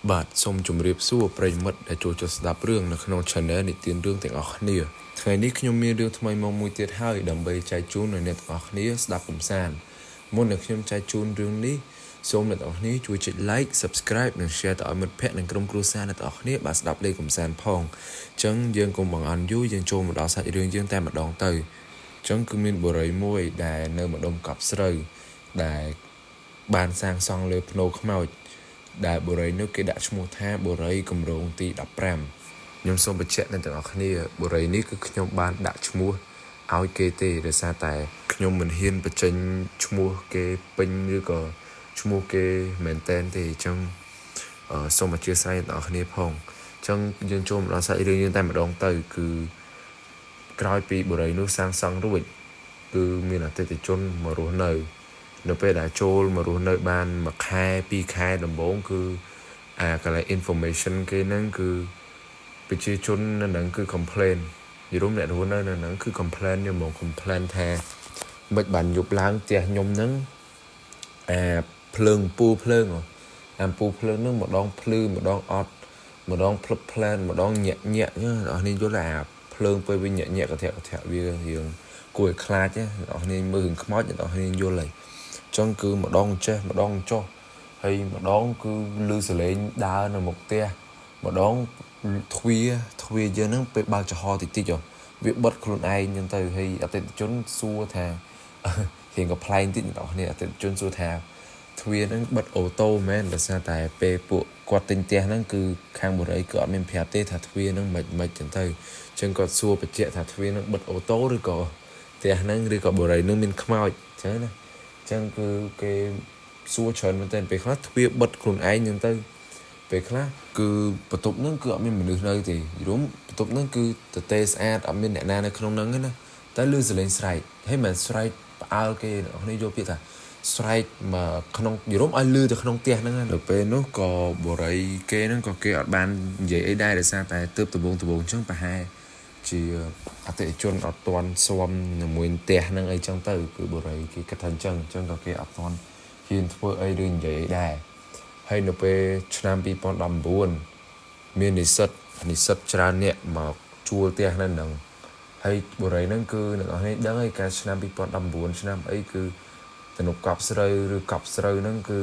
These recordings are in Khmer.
បាទសូមជម្រាបសួរប្រិយមិត្តដែលចូលចិត្តស្ដាប់រឿងនៅក្នុង Channel និទានរឿងទាំងអស់គ្នាថ្ងៃនេះខ្ញុំមានរឿងថ្មីមកមួយទៀតហើយដើម្បីចែកជូនដល់អ្នកទាំងអស់គ្នាស្ដាប់កំសាន្តមុននឹងខ្ញុំចែកជូនរឿងនេះសូមអ្នកទាំងអស់គ្នាជួយចុច Like Subscribe និង Share ទៅឲ្យមិត្តភ័ក្តិនិងក្រុមគ្រួសារអ្នកទាំងអស់គ្នាបានស្ដាប់លេខកំសាន្តផងអញ្ចឹងយើងកុំបង្អន់យូរយើងចូលមកដល់សាច់រឿងយើងតែម្ដងទៅអញ្ចឹងគឺមានបុរីមួយដែលនៅម្ដុំកប់ស្រូវដែលបានសាងសង់លើភ្នូរខ្មោចដែលបុរីនោះគេដាក់ឈ្មោះថាបុរីគម្រោងទី15ខ្ញុំសូមបញ្ជាក់អ្នកទាំងអស់គ្នាបុរីនេះគឺខ្ញុំបានដាក់ឈ្មោះឲ្យគេទេដោយសារតែខ្ញុំមិនហ៊ានបញ្ចេញឈ្មោះគេពេញឬក៏ឈ្មោះគេមែនតែនទេអញ្ចឹងសូមអធិស្ឋានអ្នកទាំងអស់គ្នាផងអញ្ចឹងយើងចូលមកដល់សាច់រឿងយើងតែម្ដងទៅគឺក្រោយពីបុរីនោះសាងសង់រួចគឺមានអតិថិជនមករស់នៅពេលដែលចូលមករស់នៅបានមួយខែពីរខែដំបូងគឺកន្លែង information គេហ្នឹងគឺប្រជាជននៅហ្នឹងគឺ complain យល់អ្នករស់នៅហ្នឹងគឺ complain យកមក complain ថាមិនបានយប់ឡើងផ្ទះខ្ញុំហ្នឹងភ្លើងពូភ្លើងពូភ្លើងហ្នឹងម្ដងភ្លឺម្ដងអត់ម្ដងភ្លឹបផ្លែនម្ដងញាក់ញាក់ណាអ្នកនេះយល់ថាភ្លើងពេលវិញញាក់ញាក់កធាក់វារៀងគួរឲ្យខ្លាចណាអ្នកនេះមើលរឿងខ្មោចអ្នកនេះយល់ហើយចឹងគឺម្ដងចេះម្ដងចុះហើយម្ដងគឺលឺសលេងដើរនៅមុខផ្ទះម្ដងទ្វារយើងហ្នឹងពេលបើកចំហតិចវាបិទខ្លួនឯងចឹងទៅហើយអតិថិជនសួរថារៀងក៏ប្លែកតិចអ្នកនេះអតិថិជនសួរថាទ្វារហ្នឹងបិទអូតូមែនដោយសារតែពេលពួកគាត់ទិញផ្ទះហ្នឹងគឺខាងបុរីក៏អត់មានប្រាប់ទេថាទ្វារហ្នឹងមិនចឹងទៅចឹងគាត់សួរបញ្ជាក់ថាទ្វារហ្នឹងបិទអូតូឬក៏ផ្ទះហ្នឹងឬក៏បុរីហ្នឹងមានខ្មោចចឹងណាចឹងគឺគេសួរច្រើនមែនតើពេលខ្លះទ្វារបិទខ្លួនឯងចឹងទៅពេលខ្លះគឺបន្ទប់ហ្នឹងគឺអត់មានមនុស្សនៅទេយល់បន្ទប់ហ្នឹងគឺទទេស្អាតអត់មានអ្នកណានៅក្នុងហ្នឹងទេណាតែលឺសលេងស្រែកហើយមិនស្រែកផ្អើលគេអ្នកនេះយកពាក្យថាស្រែកមកក្នុងយល់ឲ្យលឺទៅក្នុងផ្ទះហ្នឹងទៅពេលនោះក៏បុរីគេហ្នឹងក៏គេអត់បាននិយាយអីដែរដោយសារតែទើបដំបងអញ្ចឹងប្រហែលជាអតិថិជនអត់ទាន់ស៊ាំជាមួយផ្ទះហ្នឹងអីចឹងទៅគឺបុរីគេគិតថាអញ្ចឹងក៏គេអត់ទាន់ហ៊ានធ្វើអីឬនិយាយអីដែរហើយនៅពេលឆ្នាំ2019មាននិស្សិតច្រើនអ្នកមកជួលផ្ទះហ្នឹងហើយបុរីហ្នឹងគឺអ្នកនរនេះដឹងហើយកាលឆ្នាំ2019ឆ្នាំអីគឺទំនប់កប់ស្រូវឬកប់ស្រូវហ្នឹងគឺ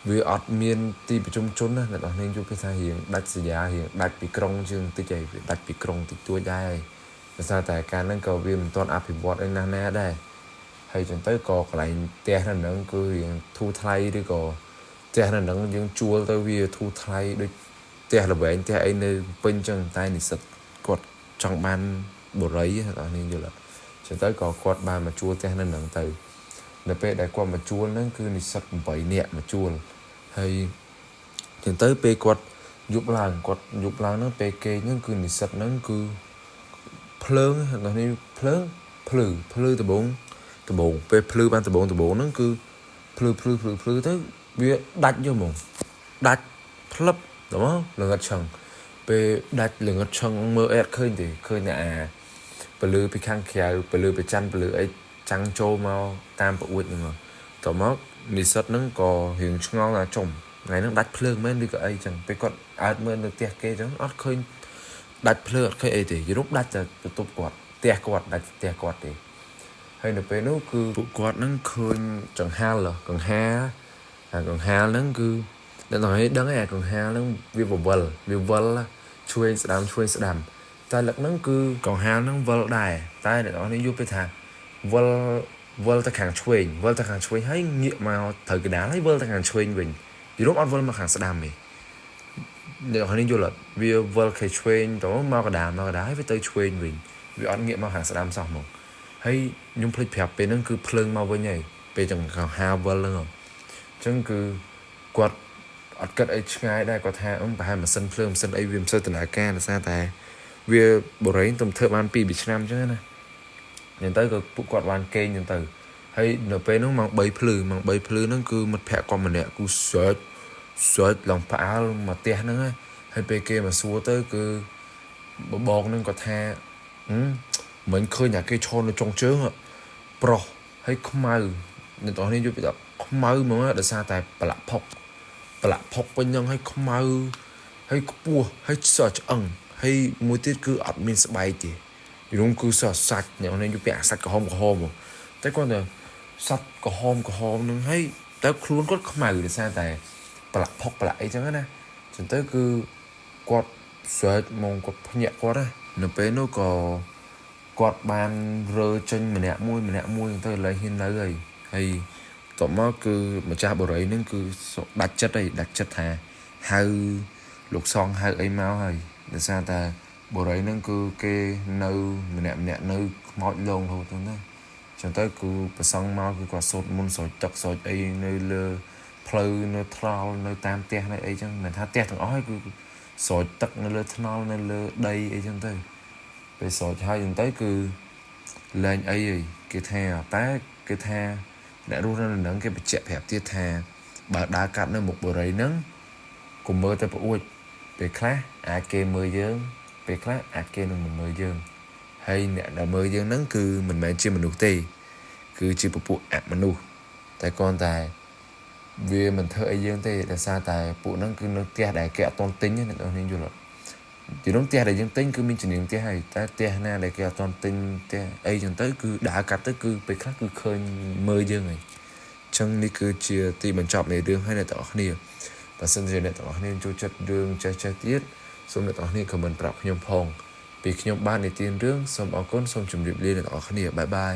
វាអត់មានទីប្រជុំជនណាអ្នកនរនេះយកគេថារៀងដាច់សញ្ញារៀងដាច់ពីក្រុងជាងបន្តិចហើយវាដាច់ពីក្រុងតិចតួចដែរដោយសារតែការហ្នឹងក៏វាមិនទាន់អភិវឌ្ឍអីណាស់ណាដែរហើយចឹងទៅក៏កន្លែងផ្ទះហ្នឹងគឺរៀងធូរថ្លៃឬក៏ផ្ទះហ្នឹងយើងជួលទៅវាធូរថ្លៃដូចផ្ទះល្វែងផ្ទះអីនៅពេញចឹងតែនិស្សិតគាត់ចង់បានបុរីអ្នកនរនេះយល់ចឹងទៅក៏គាត់បានមកជួលផ្ទះហ្នឹងទៅនៅពេលដែលគាត់មកជួលហ្នឹងគឺនិស្សិត8នាក់មកជួលហើយចឹងទៅពេលគាត់យប់ឡើងហ្នឹងពេលគេហ្នឹងគឺនិស្សិតហ្នឹងគឺភ្លើងនេះភ្លឺដំបងពេលភ្លឺបានដំបងហ្នឹងគឺភ្លឺទៅវាដាច់យកហ្មងដាច់ផ្លឹបទៅមកល្ងិតឆឹងពេលដាច់ល្ងិតឆឹងមើលអត់ឃើញទេឃើញតែពលឺពីខាងក្រៅពលឺប្រច័នពលឺអីចាំងចូលមកតាមប្អួចហ្នឹងទៅមកនិស្សិតហ្នឹងក៏រៀងឆ្ងល់ថាចំថ្ងៃហ្នឹងដាច់ភ្លើងមែនឬក៏អីចឹងពេលគាត់អើតមើលនៅផ្ទះគេចឹងអត់ឃើញដាច់ភ្លើងអត់ឃើញអីទេយល់ដាច់តែបន្ទប់គាត់ផ្ទះគាត់ដាច់ផ្ទះគាត់ទេហើយនៅពេលនោះគឺពួកគាត់ហ្នឹងឃើញចង្ហាលហ្នឹងគឺអ្នកនរឯងដឹងហើយកង្ហាលហ្នឹងវាវិលឆ្វេងស្ដាំតែលឹកហ្នឹងគឺកង្ហាលហ្នឹងវិលដែរតែអ្នកនរនេះយល់ទៅថាវិលទៅខាងឆ្វេងហើយងាកមកត្រូវកណ្ដាលហើយវិលទៅខាងឆ្វេងវិញយល់អត់វិលមកខាងស្ដាំទេអ្នកនរនេះយល់អត់វាវិលខាងឆ្វេងទៅមកកណ្ដាលហើយវាទៅឆ្វេងវិញវាអត់ងាកមកខាងស្ដាំសោះហ្មងហើយខ្ញុំភ្លេចប្រាប់ពេលហ្នឹងគឺភ្លើងមកវិញហើយពេលចង្ហាលវិលហ្នឹងអញ្ចឹងគឺគាត់អត់គិតអីឆ្ងាយដែរគាត់ថាប្រហែលម៉ាស៊ីនភ្លើងម៉ាស៊ីនអីវាមិនសូវដំណើរការដោយសារតែវាបុរីទំធ្វើបាន2ឆ្នាំអញ្ចឹងណាអញ្ចឹងទៅក៏ពួកគាត់បានគេងអញ្ចឹងទៅហើយនៅពេលហ្នឹងម៉ោង3ភ្លឺហ្នឹងគឺមិត្តភក្តិគាត់ម្នាក់គឺស្រែកឡើងផ្អើលមកផ្ទះហ្នឹងហើយពេលគេមកសួរទៅគឺបបងហ្នឹងគាត់ថាមិនឃើញតែគេឈរនៅចុងជើងប្រុសហើយខ្មៅអ្នកនរនេះយល់ពីថាខ្មៅហ្មងដោយសារតែប្រឡាក់ផុក ប្រឡាក់ផុកពេញហ្នឹងហើយខ្មៅហើយខ្ពស់ហើយសឆ្អឹងហើយមួយទៀតគឺអត់មានស្បែកទេយំគឺសសាច់អ្នកនេះយកពាក់សាច់ក្រហមតែគាត់ទៅសាច់ក្រហមហ្នឹងហើយតែខ្លួនគាត់ខ្មៅដោយសារតែប្រឡាក់ផុកប្រឡាក់អីចឹងណាចឹងទៅគឺគាត់ស្រែកមកគាត់ភ្ញាក់គាត់ណានៅពេលនោះក៏គាត់បានរើចេញម្នាក់មួយទៅឥឡូវហ៊ាននៅហើយតបមកគឺម្ចាស់បរិយហ្នឹងគឺដាច់ចិត្តថាហៅលោកសងហៅអីមកហើយដោយសារតែបរិយហ្នឹងគឺគេនៅម្នាក់នៅខ្មោចលងរហូតទៅណាចឹងទៅគឺប្រសង់មកគឺគាត់សូត្រមន្តស្រោចទឹកស្រោចអីនៅលើផ្លូវនៅថ្នល់នៅតាមផ្ទះនៅអីចឹងមិនថាផ្ទះទាំងអស់ហើយគឺស្រោចទឹកនៅលើថ្នល់នៅលើដីអីចឹងទៅពេលស្រោចហើយចឹងទៅគឺលែងអីគេថាតែគេថាអ្នករស់នៅនឹងគេបញ្ជាក់ប្រាប់ទៀតថាបើដើរកាត់នៅមុខបរិយហ្នឹងកុំមើលទៅប្អួចពេលខ្លះអាចគេមើលយើងពេលខ្លះអាចគេនឹងមិនមើលយើងហើយអ្នកដែលមើលយើងហ្នឹងគឺមិនមែនជាមនុស្សទេគឺជាពពួកអមនុស្សតែគ្រាន់តែវាមិនធ្វើអីយើងទេដោយសារតែពួកហ្នឹងគឺនៅផ្ទះដែលគេអត់ទាន់ទិញណាអ្នកនរយល់អត់ទីនោះផ្ទះដែលយើងទិញគឺមានជំនាញផ្ទះហើយតែផ្ទះណាដែលគេអត់ទាន់ទិញផ្ទះអីចឹងទៅគឺដើរកាត់ទៅគឺពេលខ្លះគឺឃើញមើលយើងហើយចឹងនេះគឺជាទីបញ្ចប់នៃរឿងហើយអ្នកទាំងអស់គ្នាបើសិនជាអ្នកទាំងអស់គ្នាចូលចិត្តរឿងចេះទៀតសូមអ្នកទាំងអស់គ្នាខមមិនប្រាប់ខ្ញុំផងពីខ្ញុំបាននិទានរឿងសូមអរគុណសូមជម្រាបលាអ្នកទាំងអស់គ្នាបាយបាយ